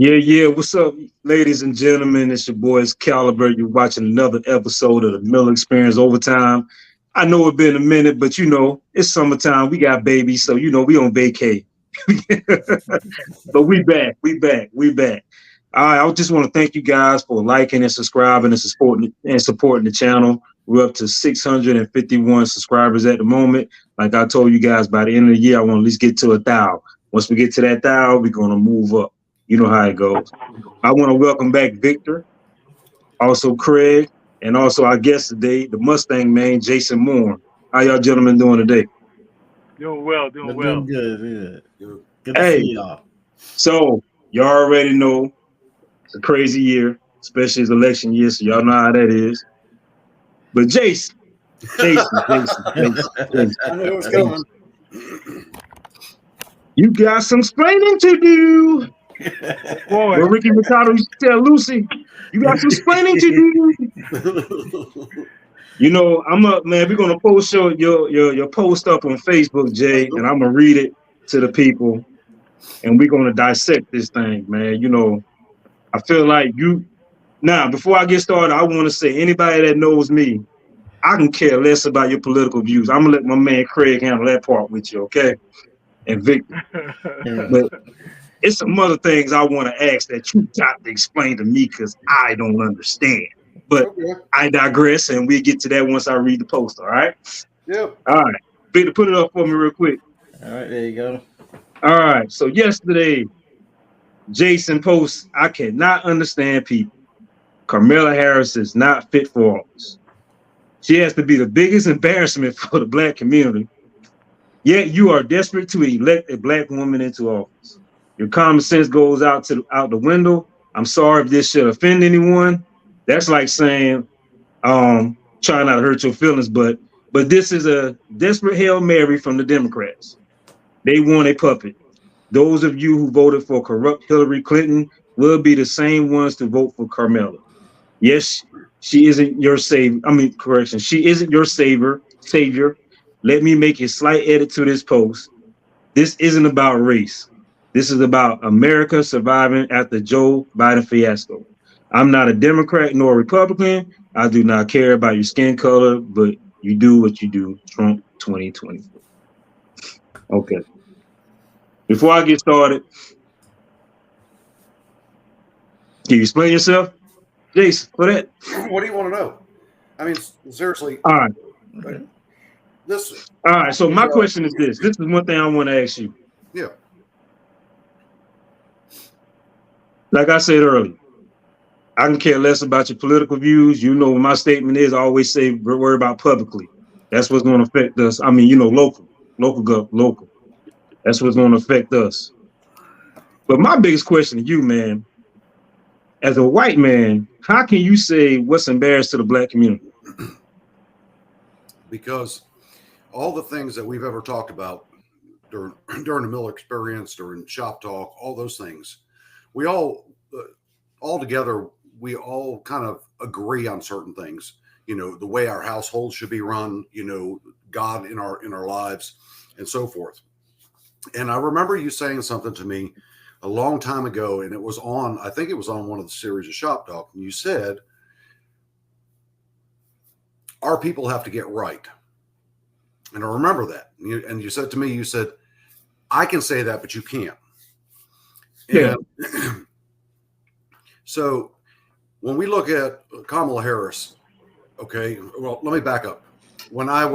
Yeah, yeah. What's up, ladies and gentlemen? It's your boys Caliber. You're watching another episode of the Miller Experience Overtime. I know it's been a minute, but it's summertime. We got babies, so we on vacay. But we back. We back. We back. All right, I just want to thank you guys for liking and subscribing and supporting the channel. We're up to 651 subscribers at the moment. Like I told you guys, by the end of the year, I want to at least get to 1,000. Once we get to that 1,000, we're gonna move up. You know how it goes. I want to welcome back Victor, also Craig, and also our guest today, the Mustang man, Jason Moore. How y'all gentlemen doing today? Doing well, doing well. Doing good. Good to Hey, see y'all. so y'all already know it's a crazy year, especially it's election year, so y'all know how that is. But Jason, I knew it was coming. you got some explaining to do. Boy, What Ricky Ricardo used to tell Lucy, you got some explaining to do. I'm up, man. We're gonna post your post up on Facebook, Jay, and I'm gonna read it to the people, and we're gonna dissect this thing, man. I feel like now. Before I get started, I want to say anybody that knows me, I can care less about your political views. I'm gonna let my man Craig handle that part with you, okay? And Victor, but it's some other things I want to ask that you got to explain to me because I don't understand. But I digress, and we'll get to that once I read the post, all right? Yep. All right. Victor, put it up for me real quick. All right, there you go. All right. So yesterday, Jason posts, I cannot understand people. Kamala Harris is not fit for office. She has to be the biggest embarrassment for the Black community. Yet you are desperate to elect a Black woman into office. Your common sense goes out the window. I'm sorry if this should offend anyone. That's like saying, try not to hurt your feelings, but this is a desperate Hail Mary from the Democrats. They want a puppet. Those of you who voted for corrupt Hillary Clinton will be the same ones to vote for Carmela. Yes, she isn't your savior. She isn't your savior. Let me make a slight edit to this post. This isn't about race. This is about America surviving after Joe Biden fiasco. I'm not a Democrat nor a Republican. I do not care about your skin color, but you do what you do. Trump 2024. Okay. Before I get started, can you explain yourself? Jason, for that? What do you want to know? I mean, seriously. All right. All right. So my question is this. This is one thing I want to ask you. Yeah. Like I said earlier, I can care less about your political views. You know what my statement is. I always say, worry about publicly. That's what's going to affect us. Local. That's what's going to affect us. But my biggest question to you, man, as a white man, how can you say what's embarrassed to the Black community? Because all the things that we've ever talked about during the Miller Experience, during Shop Talk, all those things, we all together, we all kind of agree on certain things. The way our household should be run. God in our lives, and so forth. And I remember you saying something to me a long time ago, and I think it was on one of the series of Shop Talk, and you said, our people have to get right. And I remember that. And you said to me, I can say that, but you can't. Yeah. And so when we look at Kamala Harris, okay, well, let me back up. When I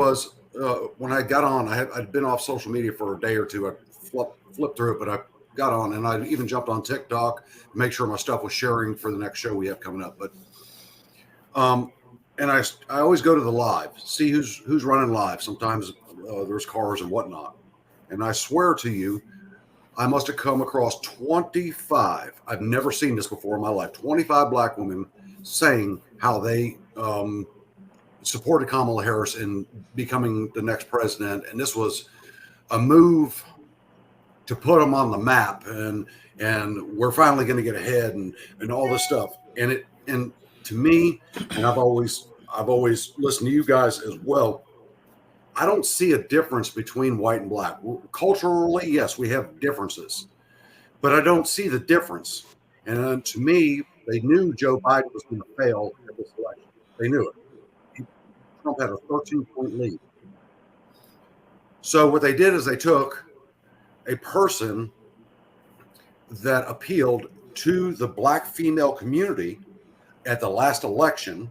got on, I'd been off social media for a day or two. I flipped through it, but I got on, and I even jumped on TikTok to make sure my stuff was sharing for the next show we have coming up. But and I always go to the live, see who's running live. Sometimes there's cars and whatnot. And I swear to you, I must have come across 25. I've never seen this before in my life. 25 Black women saying how they supported Kamala Harris in becoming the next president. And this was a move to put them on the map. And we're finally going to get ahead and all this stuff. And to me, and I've always listened to you guys as well, I don't see a difference between white and Black. Culturally, yes, we have differences, but I don't see the difference And to me, they knew Joe Biden was going to fail at this election. They knew it. Trump had a 13-point lead. So what they did is they took a person that appealed to the black female community at the last election,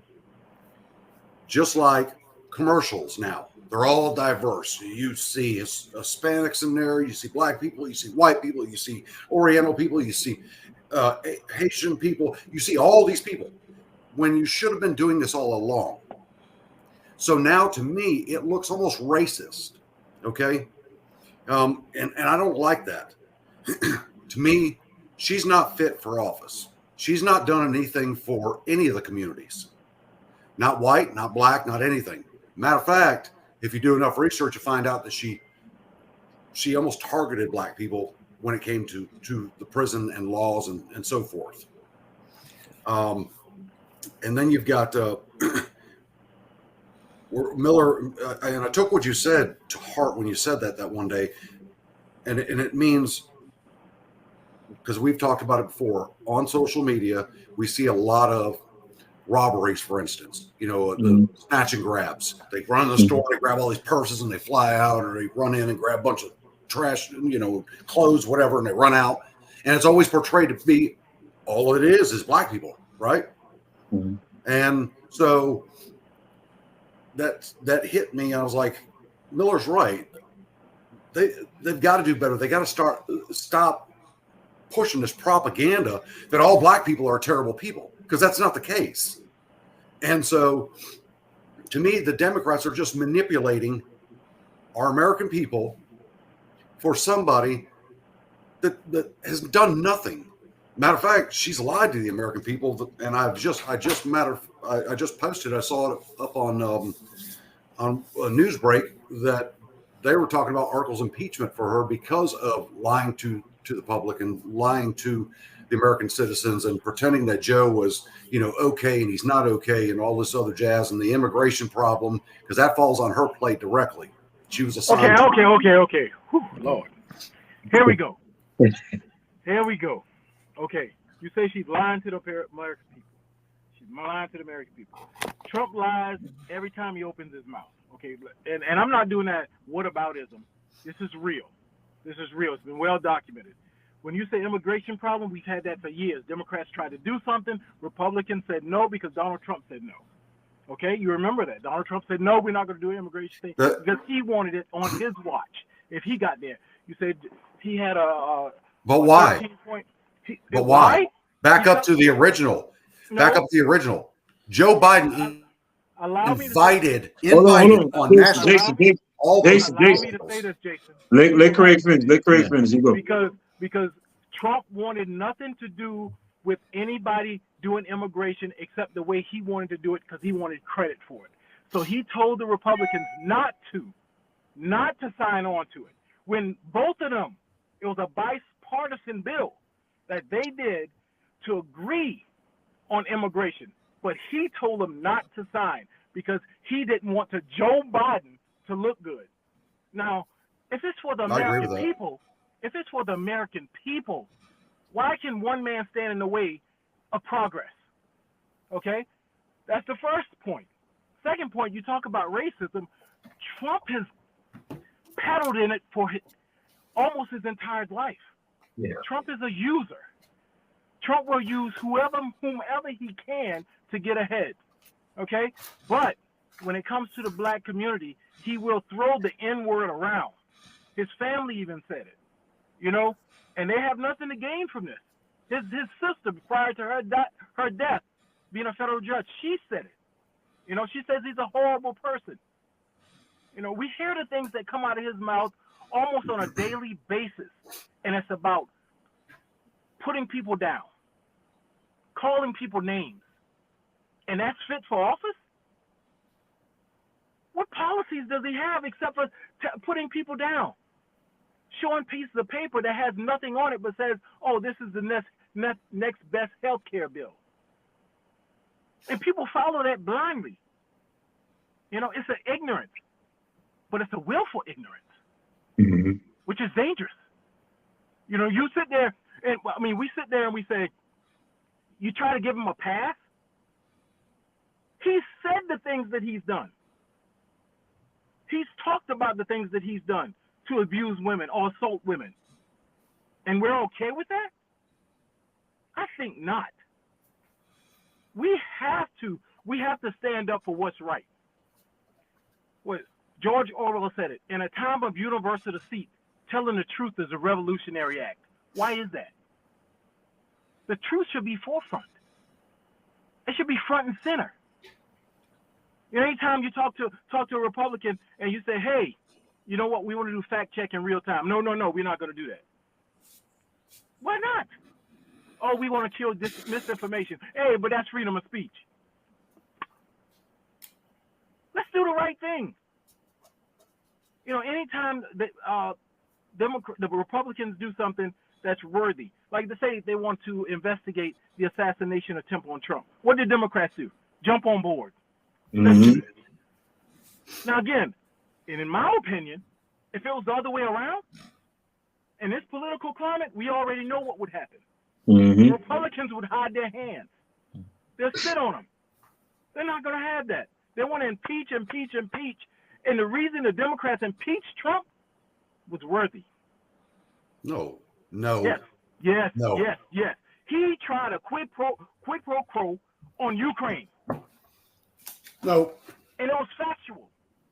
just like commercials now. They're all diverse. You see Hispanics in there, you see black people, you see white people, you see Oriental people, you see Haitian people, you see all these people when you should have been doing this all along. So now to me, it looks almost racist. Okay. And I don't like that. To me, she's not fit for office. She's not done anything for any of the communities. Not white, not black, not anything. Matter of fact, if you do enough research, you find out that she almost targeted black people when it came to the prison and laws and so forth. And then you've got Miller, and I took what you said to heart when you said that one day, and it means, because we've talked about it before, on social media, we see a lot of robberies, for instance, the snatch and grabs. They run in the store, they grab all these purses and they fly out, or they run in and grab a bunch of trash, clothes, whatever, and they run out. And it's always portrayed to be all it is black people, right? Mm-hmm. And so that hit me. I was like, Miller's right. They've got to do better. They got to stop pushing this propaganda that all black people are terrible people, because that's not the case. And so to me, the Democrats are just manipulating our American people for somebody that has done nothing. Matter of fact, she's lied to the American people, and I just posted. I saw it up on a news break that they were talking about articles of impeachment for her because of lying to the public and lying to the American citizens and pretending that Joe was, okay, and he's not okay, and all this other jazz, and the immigration problem, because that falls on her plate directly. She was assigned. Okay. Whew, Lord, here we go. Okay, you say she's lying to the American people. She's lying to the American people. Trump lies every time he opens his mouth. Okay, and I'm not doing that whataboutism. This is real. It's been well documented. When you say immigration problem, we've had that for years. Democrats tried to do something. Republicans said no because Donald Trump said no. Okay, you remember that. Donald Trump said, no, we're not going to do an immigration thing because he wanted it on his watch. If he got there, you said he had a But why? But why? Back up to the original. Back up to the original. Joe Biden invited on national. Jason. Let Craig finish. You go. Because Trump wanted nothing to do with anybody doing immigration except the way he wanted to do it, because he wanted credit for it. So he told the Republicans not to sign on to it. When both of them, it was a bipartisan bill that they did to agree on immigration, but he told them not to sign because he didn't want Joe Biden to look good. Now, if it's for the American people, why can one man stand in the way of progress? Okay, that's the first point. Second point, you talk about racism. Trump has paddled in it for almost his entire life. Yeah. Trump is a user. Trump will use whomever he can to get ahead. Okay, but when it comes to the black community, he will throw the N-word around. His family even said it, and they have nothing to gain from this. His sister, prior to her death, being a federal judge, she said it. She says he's a horrible person. We hear the things that come out of his mouth almost on a daily basis, and it's about putting people down, calling people names, and that's fit for office? What policies does he have except for putting people down? Showing pieces of paper that has nothing on it but says, oh, this is the next best health care bill. And people follow that blindly. It's an ignorance, but it's a willful ignorance, which is dangerous. You sit there, and we sit there and we say, you try to give him a pass. He said the things that he's done. He's talked about the things that he's done to abuse women or assault women. And we're okay with that? I think not. We have to stand up for what's right. What George Orwell said it. In a time of universal deceit, telling the truth is a revolutionary act. Why is that? The truth should be forefront. It should be front and center. Anytime you talk to a Republican and you say, hey, you know what, we want to do fact check in real time. No, we're not going to do that. Why not? Oh, we want to kill misinformation. Hey, but that's freedom of speech. Let's do the right thing. Anytime the Republicans do something that's worthy, like to say they want to investigate the assassination attempt on Trump. What did Democrats do? Jump on board. Mm-hmm. Now again, and in my opinion, if it was the other way around, in this political climate, we already know what would happen. Mm-hmm. Republicans would hide their hands. They'll sit on them. They're not going to have that. They want to impeach. And the reason the Democrats impeached Trump was worthy. No. Yes. He tried a quid pro quo on Ukraine. No. And it was factual.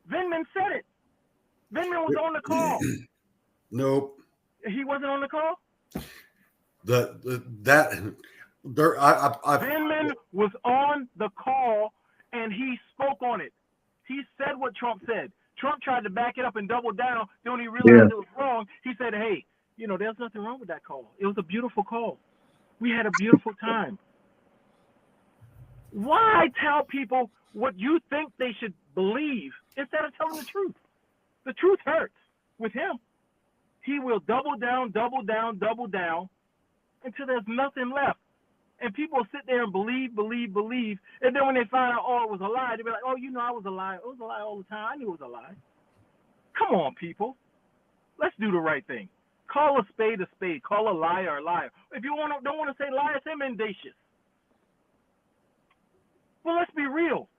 Vindman said it. Vindman was on the call. Nope. He wasn't on the call? Vindman was on the call and he spoke on it. He said what Trump said. Trump tried to back it up and double down. Then when he realized it was wrong, he said, hey, there's nothing wrong with that call. It was a beautiful call. We had a beautiful time. Why tell people what you think they should believe instead of telling the truth? The truth hurts. With him, he will double down until there's nothing left. And people sit there and believe. And then when they find out, oh, it was a lie, they'll be like, oh, I was a lie. It was a lie all the time. I knew it was a lie. Come on, people. Let's do the right thing. Call a spade a spade. Call a liar a liar. If you don't want to say liar, say mendacious. Well, let's be real.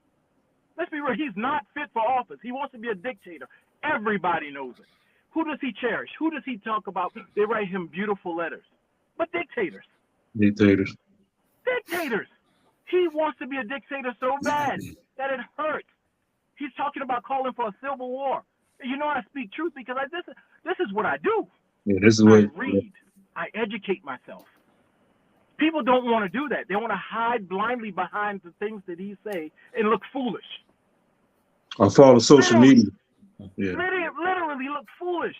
He's not fit for office. He wants to be a dictator. Everybody knows it. Who does he cherish? Who does he talk about? They write him beautiful letters. But dictators. He wants to be a dictator so bad that it hurts. He's talking about calling for a civil war. I speak truth because this is what I do. Yeah, this is what I read. I educate myself. People don't want to do that. They want to hide blindly behind the things that he say and look foolish. I follow social media. Yeah. Literally look foolish.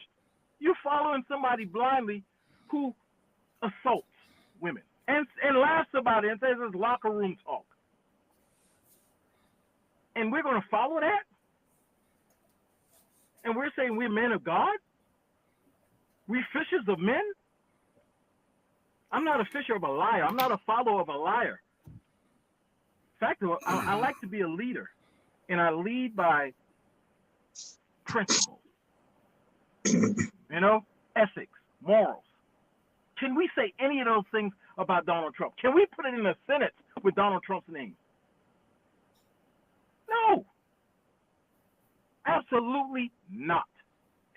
You're following somebody blindly who assaults women and laughs about it and says it's locker room talk. And we're going to follow that? And we're saying we're men of God? We fishers of men? I'm not a fisher of a liar. I'm not a follower of a liar. In fact, I like to be a leader, and I lead by principle. Ethics, morals. Can we say any of those things about Donald Trump? Can we put it in a sentence with Donald Trump's name? No. Absolutely not.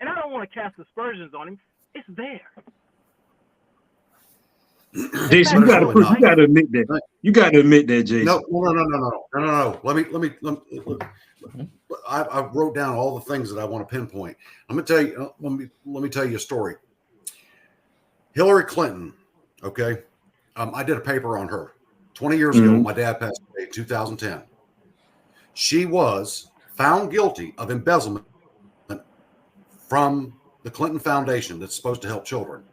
And I don't want to cast aspersions on him. It's there. Jason, you got to admit that. You got to admit that, Jason. No. Let me. I wrote down all the things that I want to pinpoint. I'm going to tell you. Let me tell you a story. Hillary Clinton. Okay, I did a paper on her 20 years ago. My dad passed away in 2010. She was found guilty of embezzlement from the Clinton Foundation that's supposed to help children.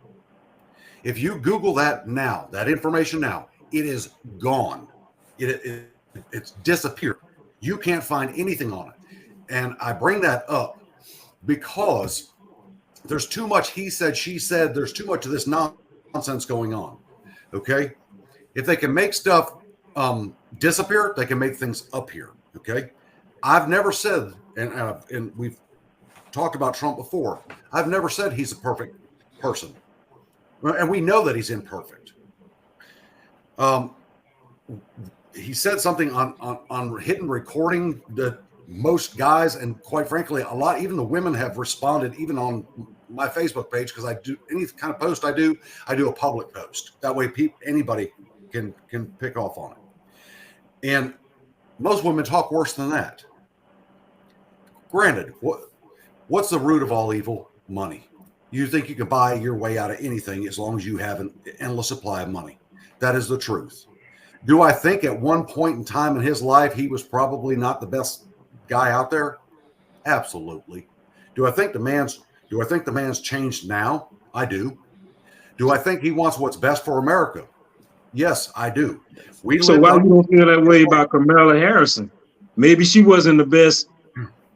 If you Google that now, that information now, it is gone. It's disappeared. You can't find anything on it. And I bring that up because there's too much he said, she said. There's too much of this nonsense going on. Okay? If they can make stuff disappear, they can make things appear. Okay? I've never said, and we've talked about Trump before, I've never said he's a perfect person. And we know that he's imperfect. he said something on hitting recording that most guys, and quite frankly, a lot, even the women have responded, even on my Facebook page, because I do any kind of post I do a public post. That way anybody can pick off on it. And most women talk worse than that. Granted, what's the root of all evil? Money. You think you can buy your way out of anything as long as you have an endless supply of money. That is the truth. Do I think at one point in time in his life he was probably not the best guy out there? Absolutely. Do I think the man's changed now? I do. Do I think he wants what's best for America? Yes, I do. So why you don't feel that way about Kamala Harrison? Maybe she wasn't the best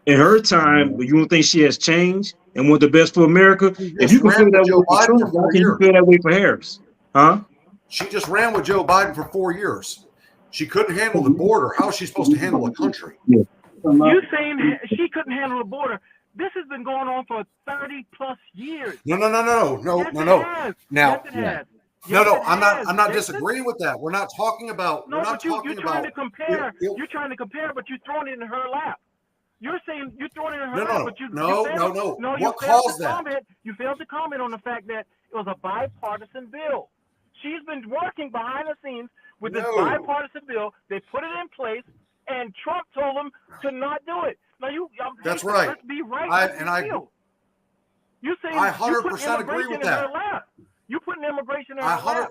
in her time, but you don't think she has changed and want the best for America? If you can feel that way for Trump, why can you feel that way for Harris? Huh? She just ran with Joe Biden for 4 years. She couldn't handle the border. How is she supposed to handle a country? Yeah. You saying she couldn't handle the border? This has been going on for 30 plus years. No. Yes, Now, it has. No, I'm not disagreeing with that. We're not talking about. No, but you're trying to compare. You're trying to compare, but you're throwing it in her lap. You're saying you're throwing it in her lap, but no. What caused that? You failed to comment on the fact that it was a bipartisan bill. She's been working behind the scenes with this bipartisan bill. They put it in place, and Trump told them to not do it. Now that's right. Let's be right. You're saying I 100% agree with that. You putting immigration in her lap.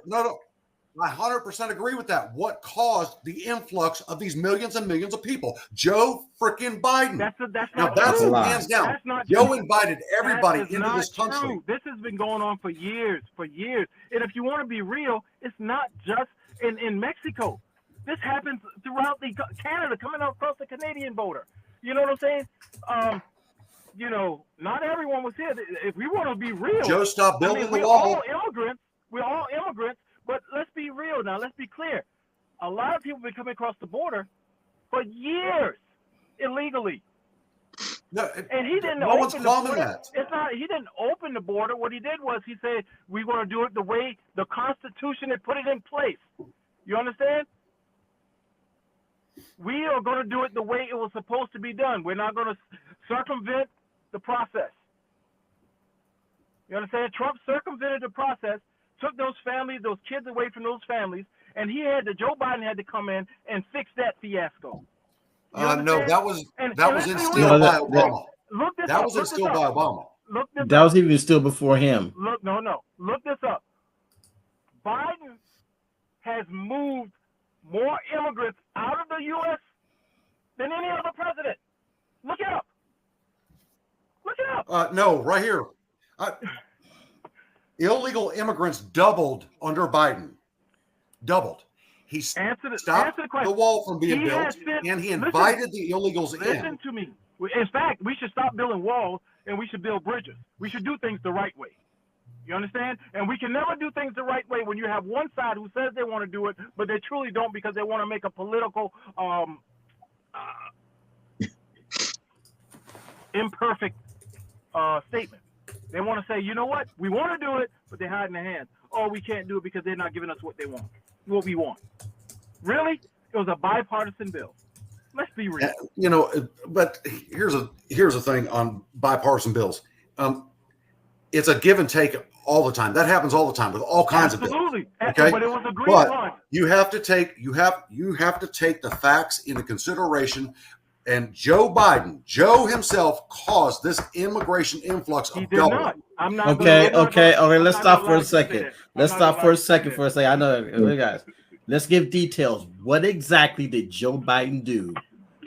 I 100% agree with that. What caused the influx of these millions and millions of people? Joe freaking Biden. That's hands down. That's not Joe true. invited everybody into this country. True. This has been going on for years. And if you want to be real, it's not just in Mexico. This happens throughout Canada, coming across the Canadian border. You know what I'm saying? Not everyone was here. If we want to be real, Joe, stop building the wall. We're all immigrants. But let's be real now. Let's be clear. A lot of people have been coming across the border for years illegally. No, and he didn't open the border. He didn't open the border. What he did was he said, we're going to do it the way the Constitution had put it in place. You understand? We are going to do it the way it was supposed to be done. We're not going to circumvent the process. You understand? Trump circumvented the process, took those families, those kids away from those families, and Joe Biden had to come in and fix that fiasco. No, that was instilled by Obama. That was instilled by Obama. That was even still before him. No. Look this up. Biden has moved more immigrants out of the U.S. than any other president. Look it up. No, right here. Illegal immigrants doubled under Biden. Doubled. He stopped the wall from being built, and he invited the illegals in. Listen to me. In fact, we should stop building walls, and we should build bridges. We should do things the right way. You understand? And we can never do things the right way when you have one side who says they want to do it, but they truly don't because they want to make a political imperfect statement. They want to say, you know what? We want to do it, but they're hiding their hands. Oh, we can't do it because they're not giving us what we want. Really? It was a bipartisan bill. Let's be real. But here's a thing on bipartisan bills. It's a give and take all the time. That happens all the time with all kinds of bills. Absolutely. Okay? But it was agreed upon. You have to take the facts into consideration. And Joe Biden, Joe himself, caused this immigration influx of double. Okay. Let's stop for a second. I know, guys. Let's give details. What exactly did Joe Biden do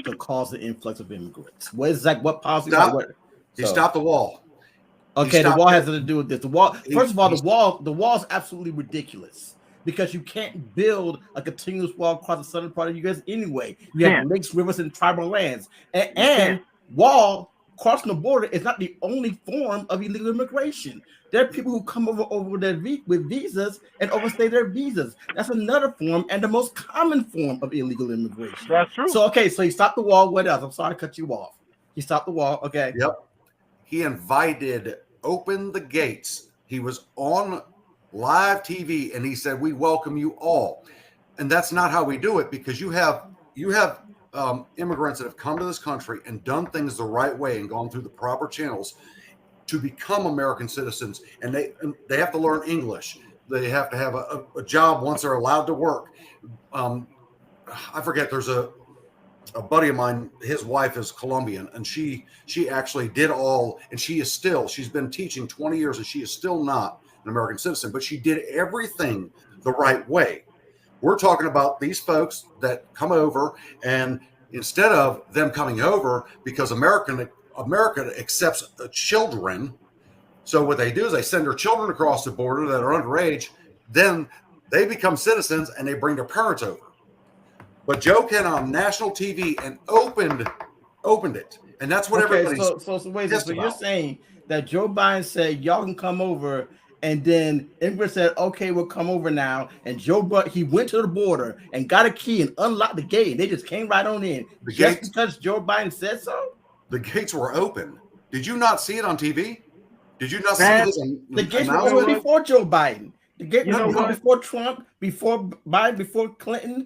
to cause the influx of immigrants? What policy? He stopped the wall. Okay, the wall has nothing to do with this. The wall. First of all, the wall is absolutely ridiculous because you can't build a continuous wall across the southern part of the U.S. anyway. You have lakes, rivers, and tribal lands, and wall crossing the border is not the only form of illegal immigration. There are people who come over there with visas and overstay their visas. That's another form and the most common form of illegal immigration. That's true. So he stopped the wall. What else? I'm sorry to cut you off. He stopped the wall. Okay. Yep. He opened the gates. He was on live TV and he said, "We welcome you all." And that's not how we do it, because you have immigrants that have come to this country and done things the right way and gone through the proper channels to become American citizens, and they have to learn English. They have to have a job once they're allowed to work. I forget. There's a buddy of mine. His wife is Colombian, and she actually did all, and she's been teaching 20 years, and she is still not an American citizen, but she did everything the right way. We're talking about these folks that come over, and instead of them coming over because America accepts children, so what they do is they send their children across the border that are underage, then they become citizens and they bring their parents over. But Joe came on national TV and opened it, and that's what everybody's so you're saying that Joe Biden said y'all can come over, and then immigrants said, okay, we'll come over now. And he went to the border and got a key and unlocked the gate. They just came right on in. Because Joe Biden said so? The gates were open. Did you not see it on TV? Did you not see this? The gates were open before Joe Biden. The gates were open before Trump, before Biden, before Clinton,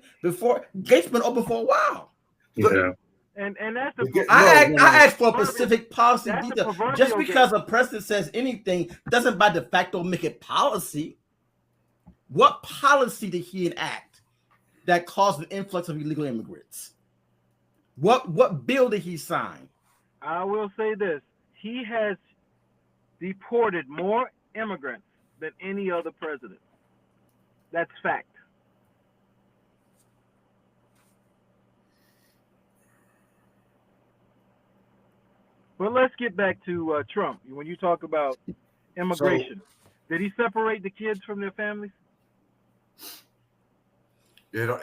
gates been open for a while. Yeah. And that's I asked for a specific policy detail. Just because a president says anything doesn't by de facto make it policy. What policy did he enact that caused an influx of illegal immigrants? What bill did he sign? I will say this: he has deported more immigrants than any other president. That's fact. But let's get back to Trump. When you talk about immigration, did he separate the kids from their families? A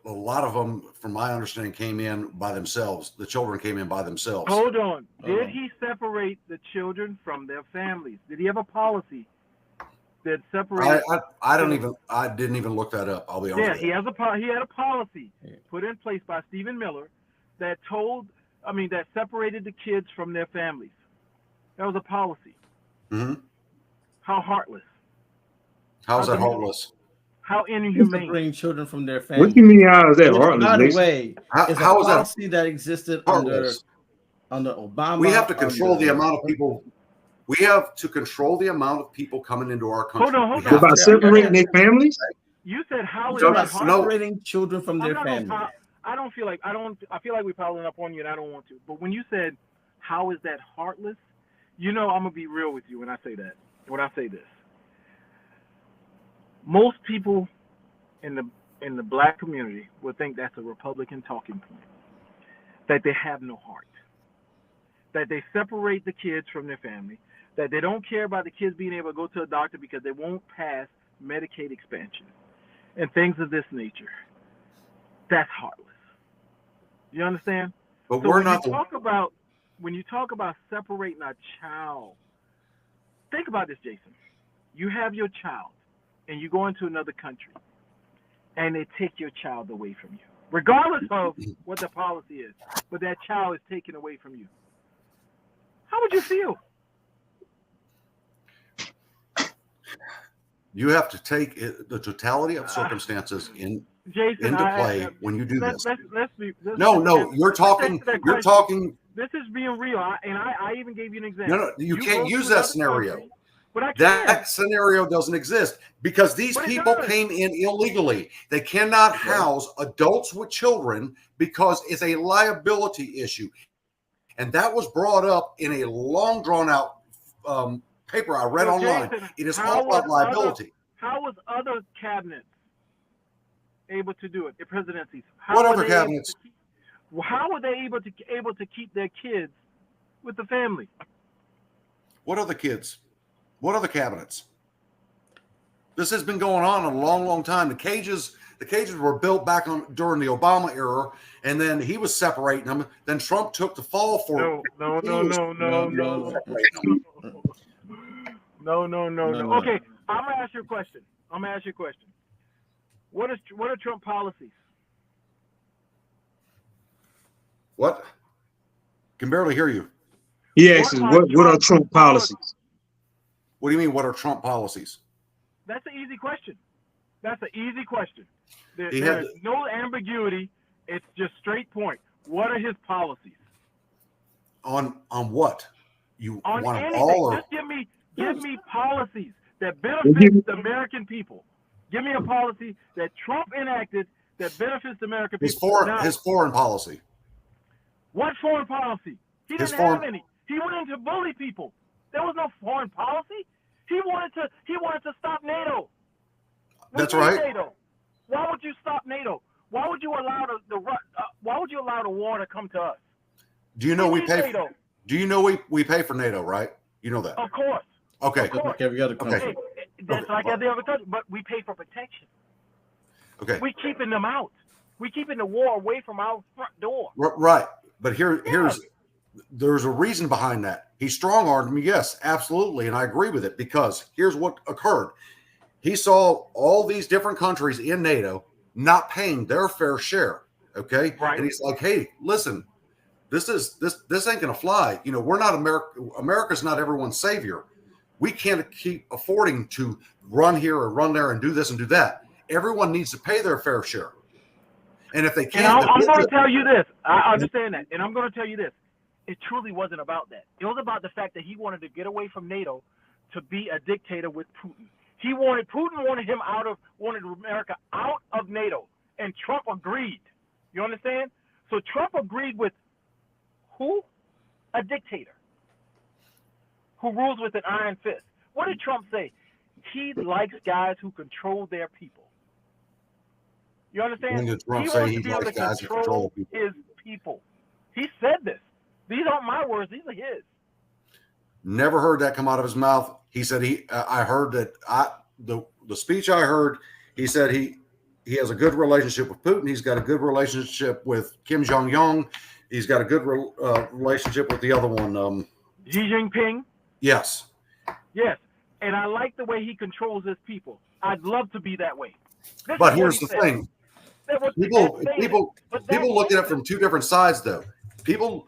lot of them, from my understanding, came in by themselves. The children came in by themselves. Hold on. Did he separate the children from their families? Did he have a policy that separated? I didn't even look that up. I'll be honest. Yeah, he had a policy put in place by Stephen Miller that separated the kids from their families. That was a policy. Mm-hmm. How heartless. How is that heartless? How inhumane. Bring children from their families. What do you mean? How is that heartless? By the way, it's how a is policy that existed under Obama. We have to control the amount of people. We have to control the amount of people coming into our country. Hold on. About separating their families? You said how is that separating children from their families? I feel like we're piling up on you, and I don't want to. But when you said, "How is that heartless?" I'm gonna be real with you when I say that. When I say this, most people in the black community would think that's a Republican talking point. That they have no heart. That they separate the kids from their family. That they don't care about the kids being able to go to a doctor because they won't pass Medicaid expansion, and things of this nature. That's heartless. You understand? But so when you talk about separating a child, think about this, Jason. You have your child, and you go into another country, and they take your child away from you, regardless of what the policy is. But that child is taken away from you. How would you feel? You have to take the totality of circumstances into play when you do this. You're talking. This is being real, and I even gave you an example. No, you can't use that scenario. That scenario doesn't exist because these people came in illegally. They cannot house adults with children because it's a liability issue, and that was brought up in a long, drawn-out paper I read online. Jason, it is all about liability. How was other cabinets able to do it? The presidencies. What other cabinets? How were they able to keep their kids with the family? What other kids? What other cabinets? This has been going on a long, long time. The cages were built back during the Obama era, and then he was separating them. Then Trump took the fall for No. Okay, I'm gonna ask you a question. What are Trump policies? What? Can barely hear you. He asks, what are Trump policies? What do you mean? What are Trump policies? That's an easy question. There's no ambiguity. It's just straight point. What are his policies? On what? You On want them anything. all, or Just give me policies that benefit the American people. Give me a policy that Trump enacted that benefits the American people. his foreign policy? What foreign policy? He didn't have any. He went in to bully people. There was no foreign policy. He wanted to stop NATO. That's right. NATO. Why would you stop NATO? Why would you allow the war to come to us? Do you know we pay? Do you know we pay for NATO, right? You know that. Of course. Okay. Like every other country. Okay. That's like every other country, but we pay for protection. Okay. We're keeping them out. We're keeping the war away from our front door. Right. But there's a reason behind that. He strong-armed me, yes, absolutely, and I agree with it, because here's what occurred. He saw all these different countries in NATO not paying their fair share, okay? Right. And he's like, hey, listen, this ain't gonna fly. You know, we're not America's not everyone's savior. We can't keep affording to run here or run there and do this and do that. Everyone needs to pay their fair share. And if they can't, I'm going to tell you this. I understand that, and I'm going to tell you this. It truly wasn't about that. It was about the fact that he wanted to get away from NATO to be a dictator with Putin. Putin wanted America out of NATO, and Trump agreed. You understand? So Trump agreed with who? A dictator who rules with an iron fist. What did Trump say? He likes guys who control their people. You understand? When did Trump he say wants he to be able likes to guys who control people? his people. He said this. These aren't my words. These are his. Never heard that come out of his mouth. He said I heard that the speech I heard, he said he has a good relationship with Putin. He's got a good relationship with Kim Jong-un. He's got a good relationship with the other one. Xi Jinping? Yes. Yes. And I like the way he controls his people. I'd love to be that way. But here's the thing. People look at it from two different sides, though. People,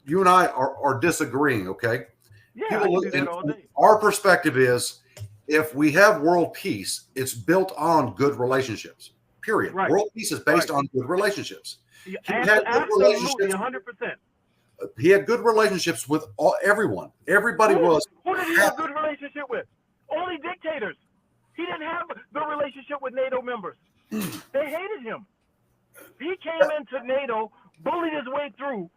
you and I are disagreeing, okay? Yeah, I do that all day. Our perspective is, if we have world peace, it's built on good relationships. Period. Right. World peace is based on good relationships. Absolutely, 100%. He had good relationships with everyone. Everybody was. Who did he have a good relationship with? Only dictators. He didn't have a good relationship with NATO members. They hated him. He came into NATO, bullied his way through.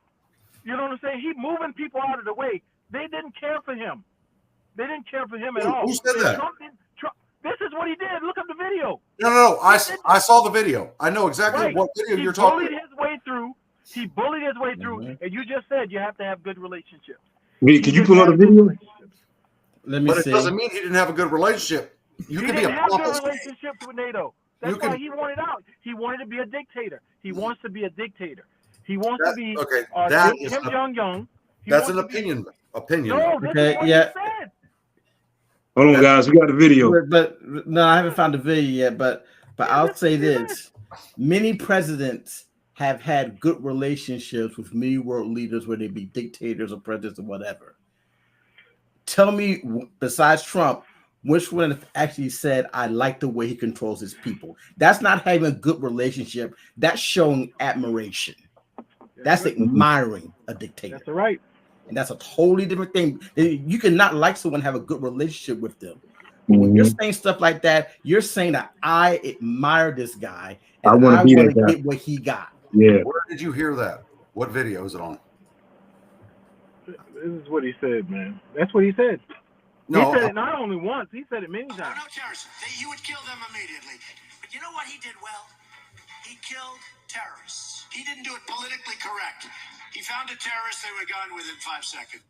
You know what I'm saying? He moving people out of the way. They didn't care for him. They didn't care for him at all. Who said that? Trump, this is what he did. Look up the video. No. I saw the video. I know exactly what video you're talking about. He bullied his way through, and you just said you have to have good relationships. Wait, can you pull up the video? Let me see. It doesn't mean he didn't have a good relationship. He didn't have good relationships with NATO. That's why he wanted out. He wanted to be a dictator. He wants to be a dictator. He wants to be Kim Jong-un. That's an opinion. No, okay, yeah. Hold on, guys. We got the video. But no, I haven't found the video yet. But I'll say this: many presidents have had good relationships with many world leaders, whether they be dictators or presidents or whatever. Tell me, besides Trump, which one actually said, I like the way he controls his people? That's not having a good relationship. That's showing admiration. That's admiring a dictator. That's right. And that's a totally different thing. You cannot like someone, have a good relationship with them. When you're saying stuff like that, you're saying that I admire this guy and I want to get what he got. Yeah. Where did you hear that? What video is it on? This is what he said, man. That's what he said. No, he said it not only once, he said it many times. No terrorists. You would kill them immediately. But you know what he did well? He killed terrorists. He didn't do it politically correct. He found a terrorist, they were gone within 5 seconds.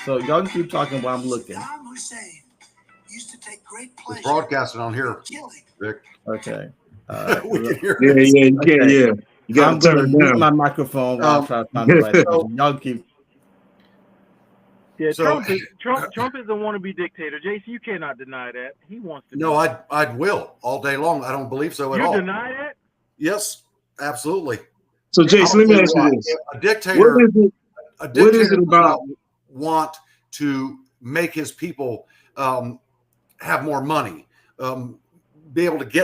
So y'all keep talking while I'm looking. Saddam Hussein used to take great pleasure. It's broadcasted on here, Vic. Okay. We can hear yeah, you can't. Yeah, you got to turn it down. My microphone while I'm trying to find the right person. Y'all keep. Yeah, Trump is a wannabe dictator. JC, you cannot deny that. He wants to. No, I will all day long. I don't believe so at all. You deny that? Yes, absolutely. So, Jason, let me ask you this: a dictator, what is it about? Want to make his people have more money, be able to get